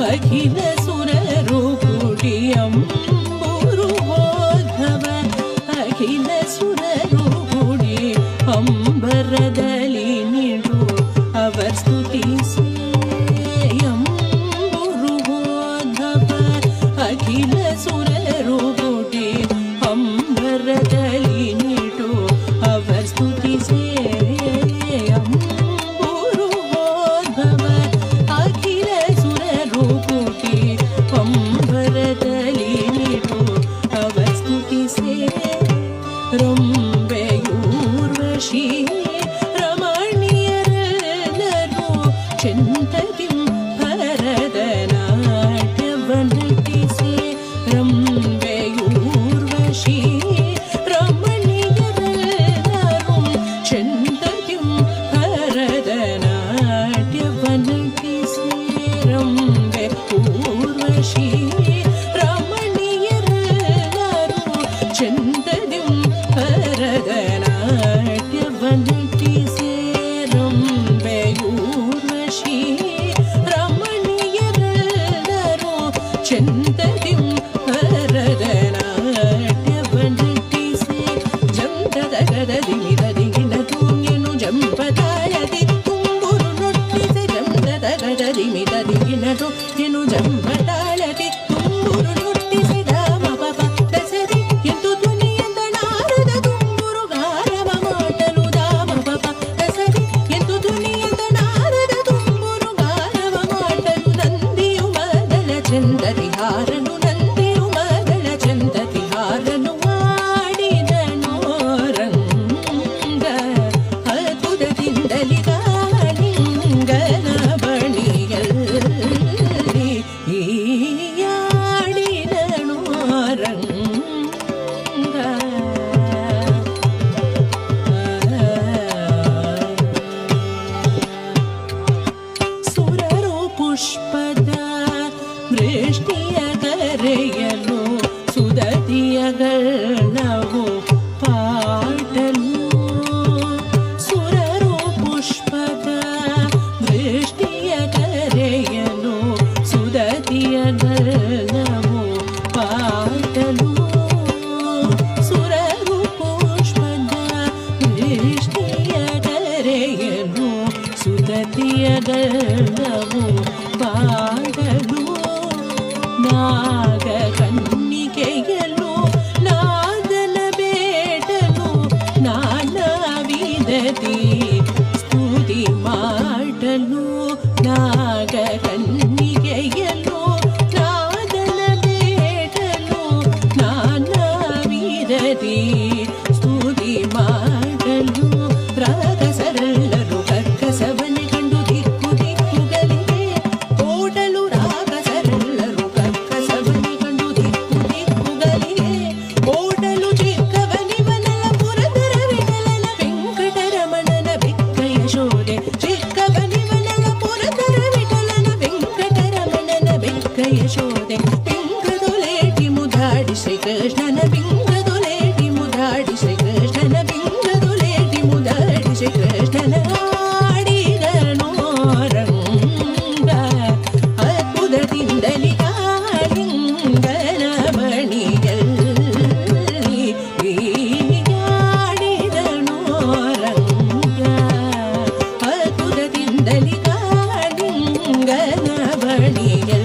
ಅಖಿಲ ಸುರರು ಕುಡಿಯಂ ಪುರುಹೋದ್ಭವ ಅಖಿಲ ಸುರರು ಕುಡಿ ಅಂಬರದಲ್ಲಿ ನಿಡು ಅವರ್ ಸ್ತುತಿಸೇಯಂ ಪುರುಹೋದ್ಭವ ಅಖಿಲ ಸುರರು ಕುಡಿ ಅಂಬರದಲ್ಲಿ ನಿಡು ಅವರ್ ಸ್ತುತಿಸೇಯಂ ಪುರುಹೋದ್ಭವ ಅಖಿಲ ಸುರರು ಕುಡಿ ಅಂಬರದಲ್ಲಿ ನಿಡು ಅವರ್ ಸ್ತುತಿಸೇ ರಂಬೆಯೂರ್ವಶಿ ರಮಣೀಯರೆಲ್ಲರೂ ಚಿಂತತಿಂ ಭರತನಾಟ್ಯವನ್ನಟಿಸೆ ರಂಬೆಯೂರ್ವಶಿ ರಮಣೀಯರೆಲ್ಲರೂ ಚಿಂತತಿಂ ಭರತನಾಟ್ಯವನ್ನಟಿಸೆ ರಂಬೆ ಊರ್ವಶಿ ರಮಣೀಯರೆಲ್ಲರೂ ಚಿಂತತಿಂ ಭರತನಾಟ್ಯವನ್ನಟಿಸೆ ರಂಬೆಯೂರ್ವಶಿ ರಮಣೀಯರೆಲ್ಲರೂ ಚಿಂತತಿಂ ಭರತನಾಟ್ಯವನ್ನಟಿಸೆ ಜಂತದ ಗದದಿಮಿದದಿಗಿನ ತೂಂಗೆನು ಜಂಪದಾಯದಿ ತುಂಬುರು ನೊಟ್ಟಿಸೆ ಜಂತದ ಗದದಿಮಿದದಿಗಿನ ತೂಂಗೆನು ಜಂಪದಾಯದಿ ತುಂಬುರು ನೊಟ್ಟಿಸೆ ದಾಮ ಪಪ ದಸರಿ ಎಂದು ಧ್ವನಿಯಂದ ನಾರದ ತುಂಬುರು ಗಾರವ ಮಾಡಲು ದಾಮ ಪಪ ದಸರಿ ಎಂದು ಧ್ವನಿಯಂದ ನಾರದ ತುಂಬುರು ಗಾರವ ಮಾಡಲು ನಂದಿಯು ಮದಳ ಚಂದರಿ ಹಾರನು ನಂದಿಯು ಮದಳ ಚಂದರಿ ಹಾರನು ಮಾಡಿದನು ರಂಗ ಅದ್ಭುತದಿಂದಲಿ ಗಾಳಿಂಗನ ಬಣಿಯಲ್ಲಿ ಆಡಿದನು ರಂಗ ಸುರರು ಪುಷ್ಪದ ವೃಷ್ಟಿಯ ಕರೆಯಲು ಸುದತಿಯಗಳವು ಪಾಡಲು ಸುರರು ಪುಷ್ಪದ ವೃಷ್ಟಿಯ ಕರೆಯಲು ಸುದತಿಯಗಳವು ಪಾಡಲು ಸುರರು ಪುಷ್ಪದ ವೃಷ್ಟಿಯ ಕರೆಯಲು ಸುದತಿಯಗಳವು ಪಾಡಲು ನಾಗ ಕನ್ನಿಕೆಯಲು ನಾದನ ಬೇಡಲು ನಾನಾ ವಿಧದಿ ಸ್ತುತಿ ಮಾಡಲು ನಾಗ ಕನ್ನಿಕೆಯಲು ನಾದನ ಬೇಡಲು ನಾನಾ ವಿಧದಿ ಸ್ತುತಿ ಮಾಡಲು ರಾಗಸರೆಲ್ಲರೂ ಕರ್ಕಸವನೆ ಕಂಡು ದಿಕ್ಕು ದಿಕ್ಕುಗಳಿಗೆ ಓಡಲು ರಾಗಸರೆಲ್ಲರೂ ಕರ್ಕಸವನೆ ಕಂಡು ದಿಕ್ಕು ದಿಕ್ಕುಗಳಿಗೆ ಓಡಲು ಚಿಕ್ಕವನಿವನಲ ಪುರದರ ವಿಠಲನ ವೆಂಕಟರಮಣನ ಬೆಕ್ಕ ಯಶೋದೆ ಚಿಕ್ಕವನಿವನಲ ಪುರದರ ವಿಠಲನ ವೆಂಕಟರಮಣನ ಬೆಕ್ಕ ಯಶೋದೆ ಬಿಂಗದೊಲೇಟಿ ಮುದಾಡಿ ಶ್ರೀಕೃಷ್ಣನ ಬಿಂಗದೊಲೇಟಿ ಮುದಾಡಿ ಶ್ರೀಕೃಷ್ಣನ ಬಿಂಗದೊಲೇಟಿ ಮುದಾಡಿ ಶ್ರೀಕೃಷ್ಣನ ಆಡಿದನು ರಂಗ ಅದ್ಭುತದಿಂದಲಿ ಗಾಳಿಂಗನ ಬಣಿಯಲ್ಲಿ ಆಡಿದನು ರಂಗ ಅದ್ಭುತದಿಂದಲಿ ಗಾಳಿಂಗನ ಬಣಿಯಲ್ಲಿ